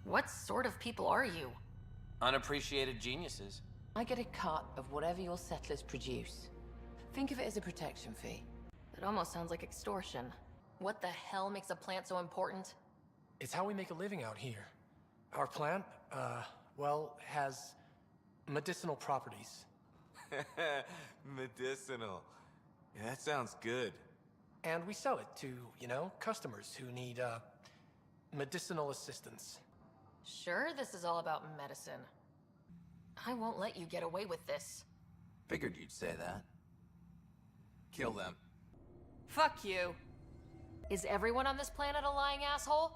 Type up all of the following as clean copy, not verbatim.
What sort of people are you? Unappreciated geniuses. I get a cut of whatever your settlers produce. Think of it as a protection fee. It almost sounds like extortion. What the hell makes a plant so important? It's how we make a living out here. Our plant, well, has medicinal properties. Medicinal. Yeah, that sounds good. And we sell it to, customers who need, medicinal assistance. Sure, this is all about medicine. I won't let you get away with this. Figured you'd say that. Kill them. Fuck you. Is everyone on this planet a lying asshole?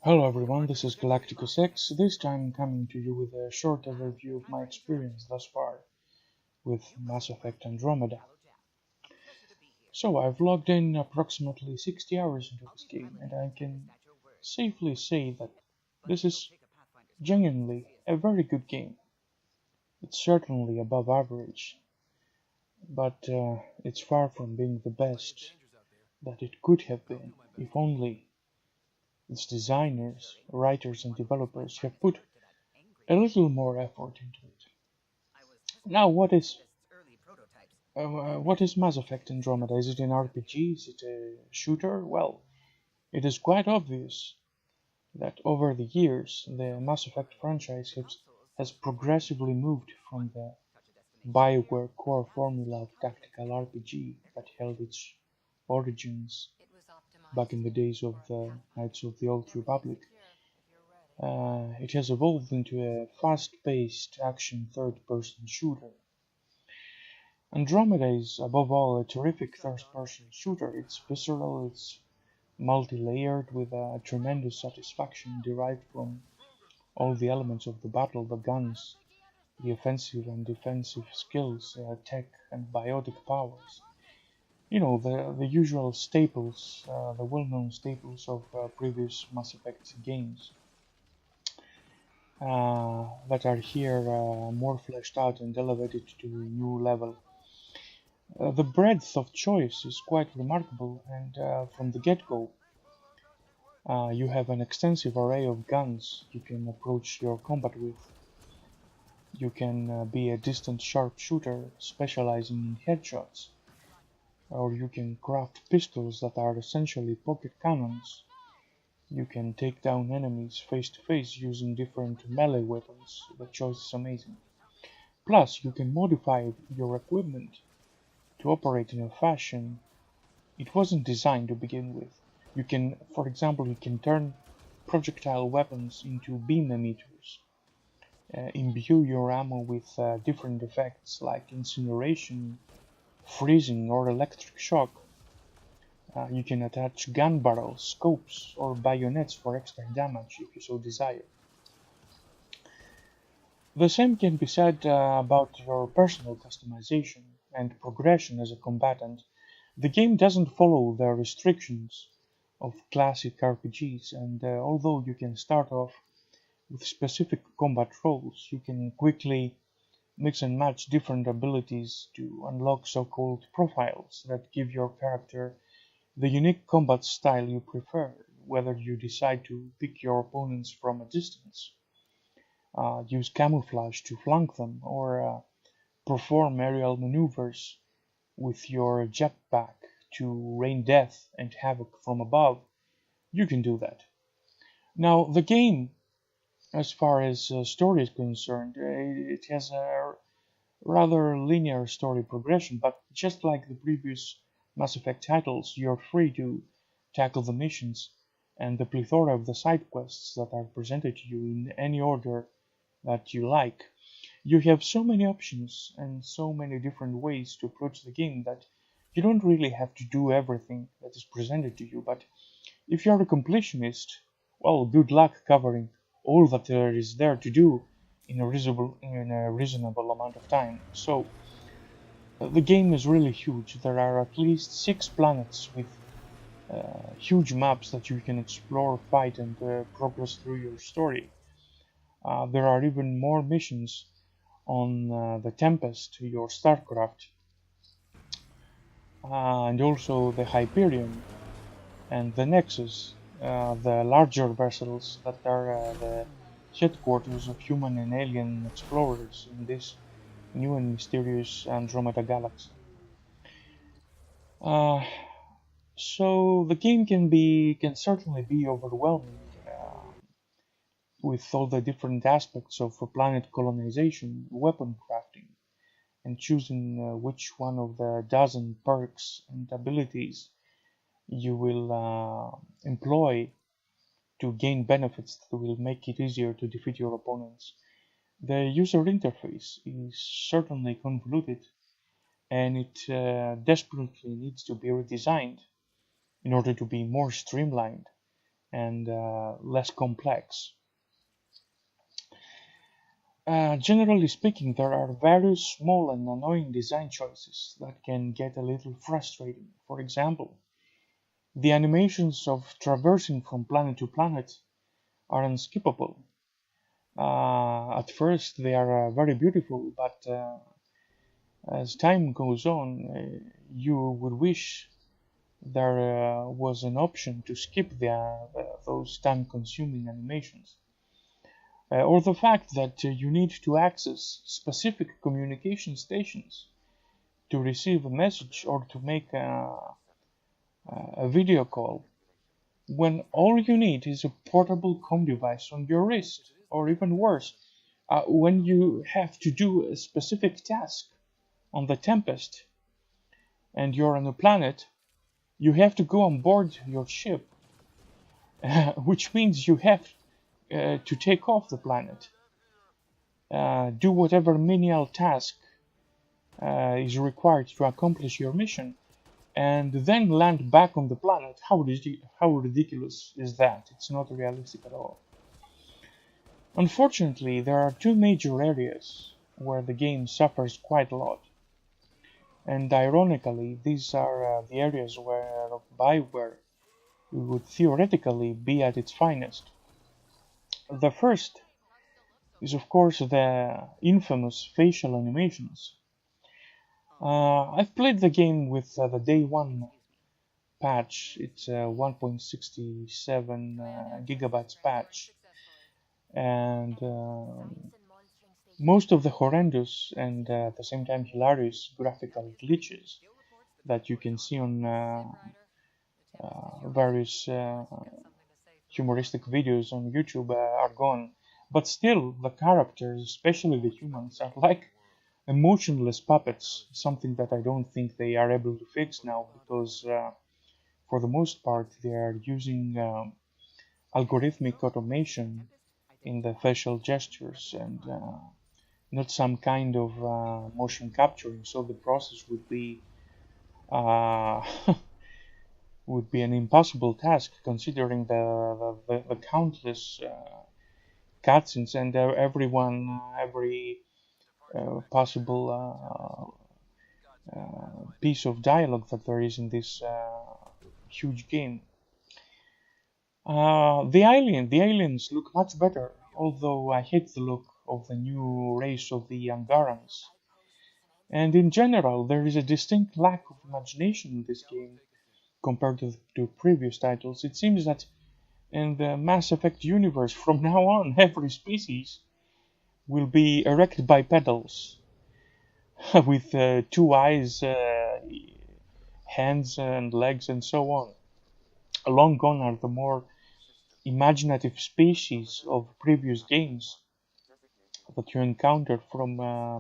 Hello everyone, this is Galacticus X, this time coming to you with a short overview of my experience thus far with Mass Effect Andromeda. So I've logged in approximately 60 hours into this game, and I can safely say that this is genuinely a very good game. It's certainly above average, but it's far from being the best that it could have been, if only its designers, writers and developers have put a little more effort into it. Now, what is Mass Effect Andromeda? Is it an RPG? Is it a shooter? Well, it is quite obvious that over the years the Mass Effect franchise has progressively moved from the BioWare core formula of tactical RPG that held its origins back in the days of the Knights of the Old Republic. It has evolved into a fast-paced action third-person shooter. Andromeda is above all a terrific first-person shooter. It's visceral, it's multi-layered, with a tremendous satisfaction derived from all the elements of the battle, the guns, the offensive and defensive skills, tech and biotic powers. The usual staples, the well-known staples of previous Mass Effect games that are here more fleshed out and elevated to a new level. The breadth of choice is quite remarkable, and from the get-go you have an extensive array of guns you can approach your combat with. You can be a distant sharpshooter specializing in headshots, or you can craft pistols that are essentially pocket cannons. You can take down enemies face to face using different melee weapons. The choice is amazing. Plus, you can modify your equipment to operate in a fashion it wasn't designed to begin with. For example, you can turn projectile weapons into beam emitters, imbue your ammo with different effects like incineration, freezing or electric shock. You can attach gun barrels, scopes or bayonets for extra damage if you so desire. The same can be said about your personal customization and progression as a combatant. The game doesn't follow the restrictions of classic RPGs, and although you can start off with specific combat roles, you can quickly mix and match different abilities to unlock so-called profiles that give your character the unique combat style you prefer, whether you decide to pick your opponents from a distance, use camouflage to flank them, or perform aerial maneuvers with your jetpack to rain death and havoc from above. You can do that. Now, the game, as far as story is concerned, it has a rather linear story progression, but just like the previous Mass Effect titles, you're free to tackle the missions and the plethora of the side quests that are presented to you in any order that you like. You have so many options and so many different ways to approach the game that you don't really have to do everything that is presented to you, but if you're a completionist well, good luck covering all that there is there to do in a reasonable amount of time. So the game is really huge. There are at least 6 planets with huge maps that you can explore, fight, and progress through your story. There are even more missions on the Tempest, your Starcraft, and also the Hyperion and the Nexus, the larger vessels that are the headquarters of human and alien explorers in this new and mysterious Andromeda galaxy. Uh, so the game can certainly be overwhelming with all the different aspects of planet colonization, weapon crafting, and choosing which one of the dozen perks and abilities you will employ to gain benefits that will make it easier to defeat your opponents. The user interface is certainly convoluted, and it desperately needs to be redesigned in order to be more streamlined and less complex. Generally speaking, there are various small and annoying design choices that can get a little frustrating. For example, the animations of traversing from planet to planet are unskippable. At first, they are very beautiful, but as time goes on, you would wish there was an option to skip those time-consuming animations. Or the fact that you need to access specific communication stations to receive a message or to make a video call, when all you need is a portable comm device on your wrist, or even worse, when you have to do a specific task on the Tempest and you're on a planet, you have to go on board your ship, which means you have to take off the planet, do whatever menial task is required to accomplish your mission, and then land back on the planet. How ridiculous is that? It's not realistic at all. Unfortunately, there are 2 major areas where the game suffers quite a lot. And ironically, these are the areas where Bioware would theoretically be at its finest. The first is, of course, the infamous facial animations. I've played the game with the day 1 patch. It's a 1.67 gigabytes patch, and most of the horrendous and at the same time hilarious graphical glitches that you can see on various humoristic videos on YouTube are gone. But still, the characters, especially the humans, are like emotionless puppets, something that I don't think they are able to fix now, because for the most part they are using algorithmic automation in the facial gestures and not some kind of motion capturing, so the process would be uh, would be an impossible task considering the countless cutscenes and every possible piece of dialogue that there is in this huge game. The aliens look much better, although I hate the look of the new race of the Angarans. And in general, there is a distinct lack of imagination in this game compared to previous titles. It seems that in the Mass Effect universe, from now on, every species will be erect bipedals with 2 eyes, hands and legs, and so on. Long gone are the more imaginative species of previous games that you encountered from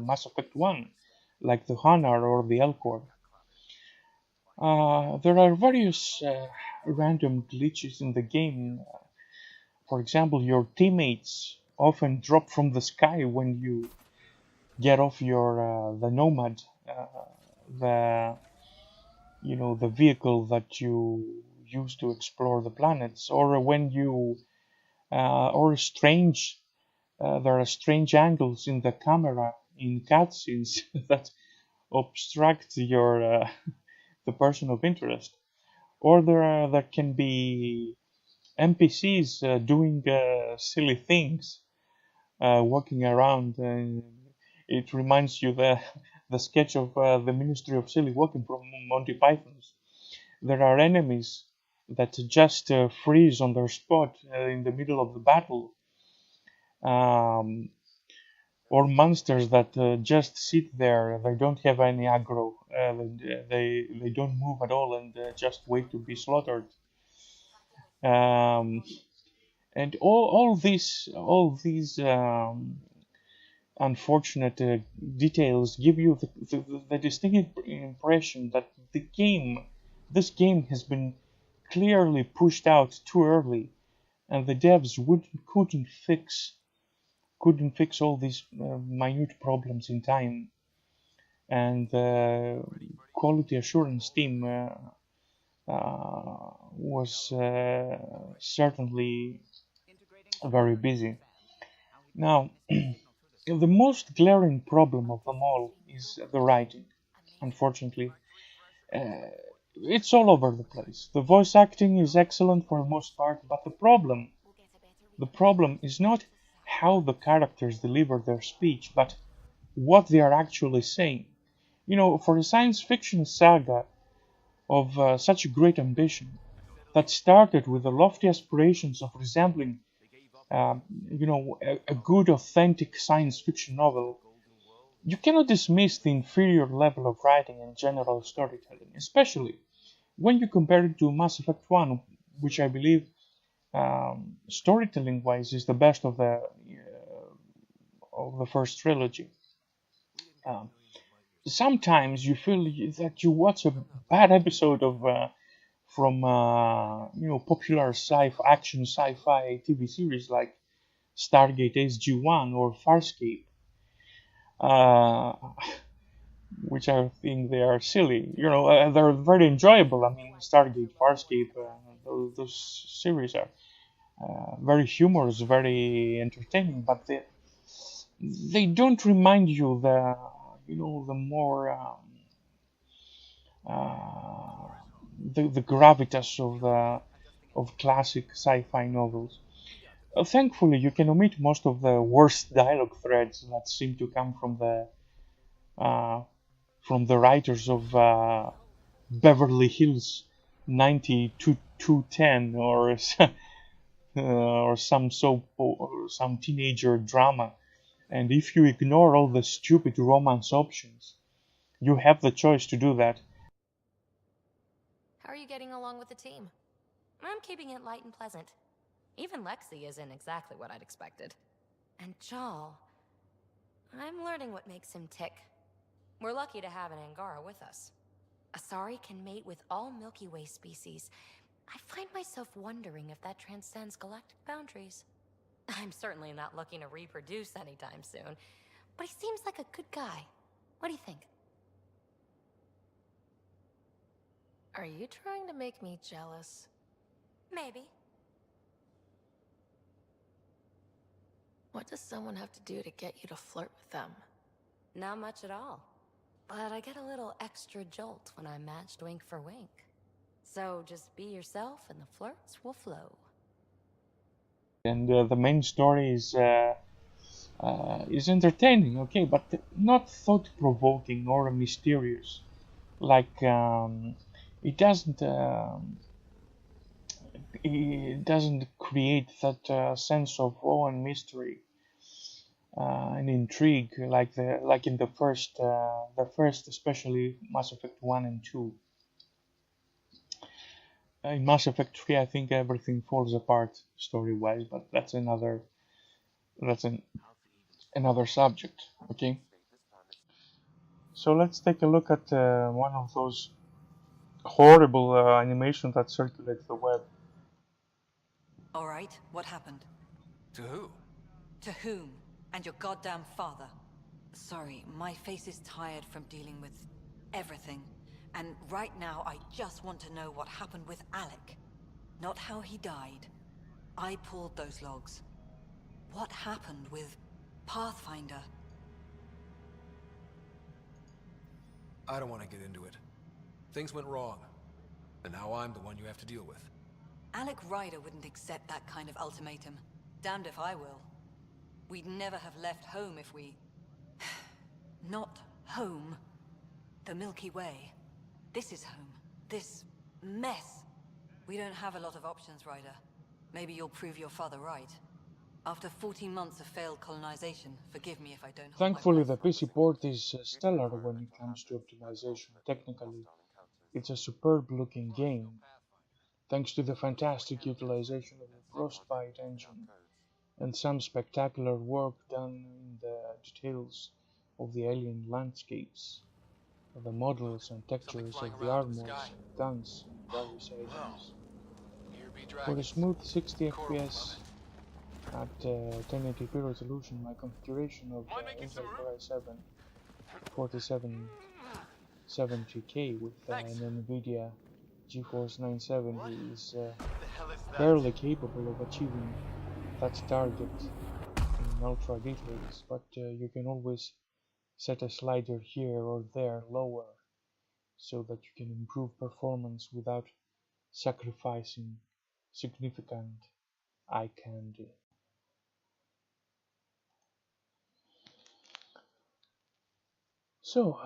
Mass Effect 1, like the Hanar or the Elcor. There are various random glitches in the game. For example, your teammates often drop from the sky when you get off your the Nomad, the the vehicle that you use to explore the planets, or when you or strange. There are strange angles in the camera in cutscenes that obstruct your the person of interest, or there can be NPCs doing silly things, walking around. It reminds you the sketch of the Ministry of Silly Walking from Monty Python's. There are enemies that just freeze on their spot in the middle of the battle, um, or monsters that just sit there. They don't have any aggro. They don't move at all and just wait to be slaughtered. Um, and all these unfortunate details give you the distinct impression that this game has been clearly pushed out too early, and the devs couldn't fix all these minute problems in time, and the quality assurance team was certainly very busy. Now, the most glaring problem of them all is the writing. Unfortunately, uh, it's all over the place. The voice acting is excellent for the most part, but the problem is not how the characters deliver their speech, but what they are actually saying. For a science fiction saga of such great ambition that started with the lofty aspirations of resembling, a good, authentic science fiction novel, you cannot dismiss the inferior level of writing and general storytelling, especially when you compare it to Mass Effect 1, which I believe, storytelling-wise, is the best of the first trilogy. Um, Sometimes you feel that you watch a bad episode of from popular action sci-fi TV series like Stargate SG-1 or Farscape, uh, which I think they are silly. They're very enjoyable. I mean, Stargate, Farscape, those series are very humorous, very entertaining, but they don't remind you the more uh, the gravitas of classic sci-fi novels. Thankfully, you can omit most of the worst dialogue threads that seem to come uh, from the writers of Beverly Hills 90210 or some soap or some teenager drama. And if you ignore all the stupid romance options, you have the choice to do that. How are you getting along with the team? I'm keeping it light and pleasant. Even Lexi isn't exactly what I'd expected. And Jal, I'm learning what makes him tick. We're lucky to have an Angara with us. Asari can mate with all Milky Way species. I find myself wondering if that transcends galactic boundaries. I'm certainly not looking to reproduce anytime soon, but he seems like a good guy. What do you think? Are you trying to make me jealous? Maybe. What does someone have to do to get you to flirt with them? Not much at all. But I get a little extra jolt when I'm matched wink for wink. So just be yourself and the flirts will flow. And the main story is entertaining, okay, but not thought-provoking or mysterious. Like it doesn't create that sense of awe and mystery and intrigue like in the first, especially Mass Effect 1 and 2. In Mass Effect 3, I think everything falls apart story-wise, but that's another subject. Okay, so let's take a look at one of those horrible animations that circulate the web. All right, what happened? To who? To whom? And your goddamn father. Sorry, my face is tired from dealing with everything. And right now, I just want to know what happened with Alec. Not how he died. I pulled those logs. What happened with Pathfinder? I don't want to get into it. Things went wrong, and now I'm the one you have to deal with. Alec Ryder wouldn't accept that kind of ultimatum. Damned if I will. We'd never have left home if we... Not home. The Milky Way. This is home. This mess. We don't have a lot of options, Ryder. Maybe you'll prove your father right. After 14 months of failed colonization, forgive me if I don't hold my Thankfully, the breath. PC port is stellar when it comes to optimization. Technically, it's a superb-looking game, thanks to the fantastic utilization of the Frostbite engine and some spectacular work done in the details of the alien landscapes, the models and textures of the armors and guns and various items. For a smooth 60 FPS at 1080p resolution, my configuration of Intel Core i7 4770K with an NVIDIA GeForce 970 is barely capable of achieving that target in ultra details, but you can always set a slider here or there lower so that you can improve performance without sacrificing significant eye candy. So,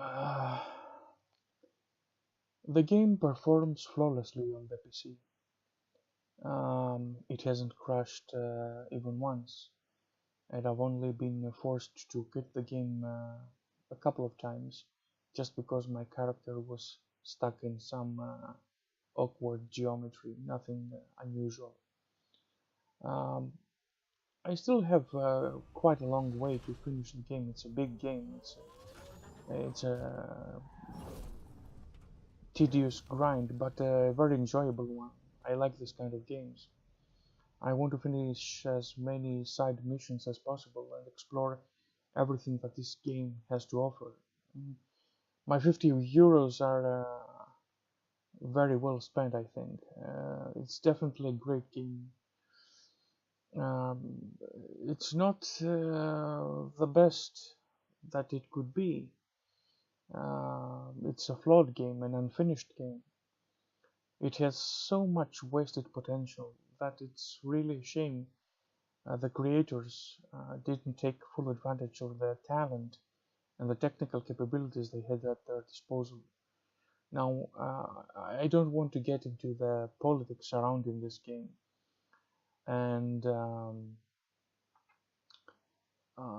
the game performs flawlessly on the PC. It hasn't crashed even once, and I've only been forced to quit the game a couple of times just because my character was stuck in some awkward geometry, nothing unusual. I still have quite a long way to finish the game. It's a big game. It's a tedious grind, but a very enjoyable one. I like this kind of games. I want to finish as many side missions as possible and explore everything that this game has to offer. My 50 euros are very well spent, I think. It's definitely a great game. It's not the best that it could be. It's a flawed game, an unfinished game. It has so much wasted potential that it's really a shame the creators didn't take full advantage of the talent and the technical capabilities they had at their disposal. Now, I don't want to get into the politics surrounding this game and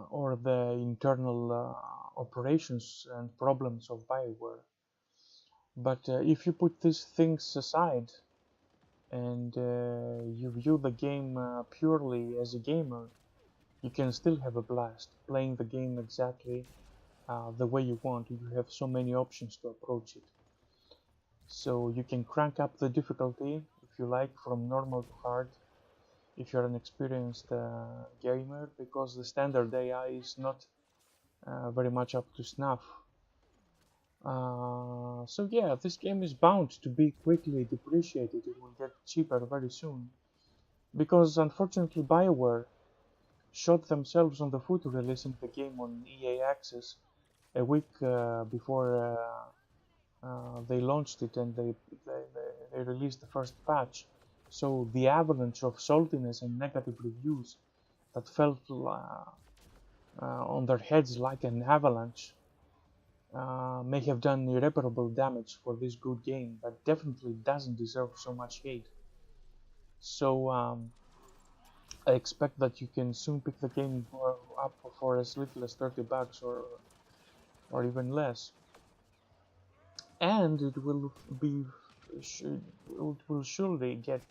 or the internal operations and problems of BioWare. But if you put these things aside and you view the game purely as a gamer, you can still have a blast playing the game exactly the way you want. You have so many options to approach it. So you can crank up the difficulty, if you like, from normal to hard, if you're an experienced gamer, because the standard AI is not very much up to snuff. So yeah, this game is bound to be quickly depreciated. It will get cheaper very soon, because unfortunately BioWare shot themselves on the foot releasing the game on EA Access a week before they launched it, and they released the first patch. So the avalanche of saltiness and negative reviews that fell on their heads like an avalanche may have done irreparable damage for this good game, but definitely doesn't deserve so much hate. So I expect that you can soon pick the game up for as little as $30 or even less, and it will surely get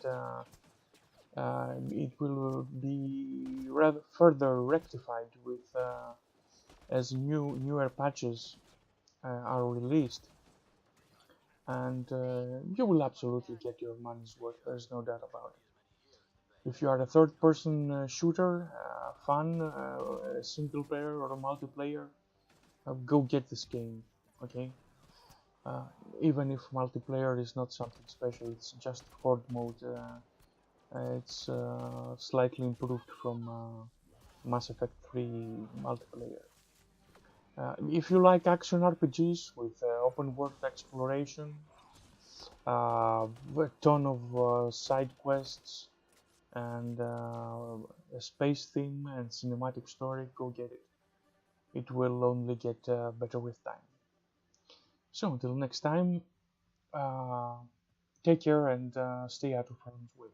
it will be rather further rectified with as newer patches are released, and you will absolutely get your money's worth. There's no doubt about it. If you are a third-person shooter, fun, single player or a multiplayer, go get this game, okay? Even if multiplayer is not something special, it's just horde mode It's slightly improved from Mass Effect 3 multiplayer. If you like action RPGs with open world exploration, a ton of side quests, and a space theme and cinematic story, go get it. It will only get better with time. So until next time, take care and stay out of harm's way.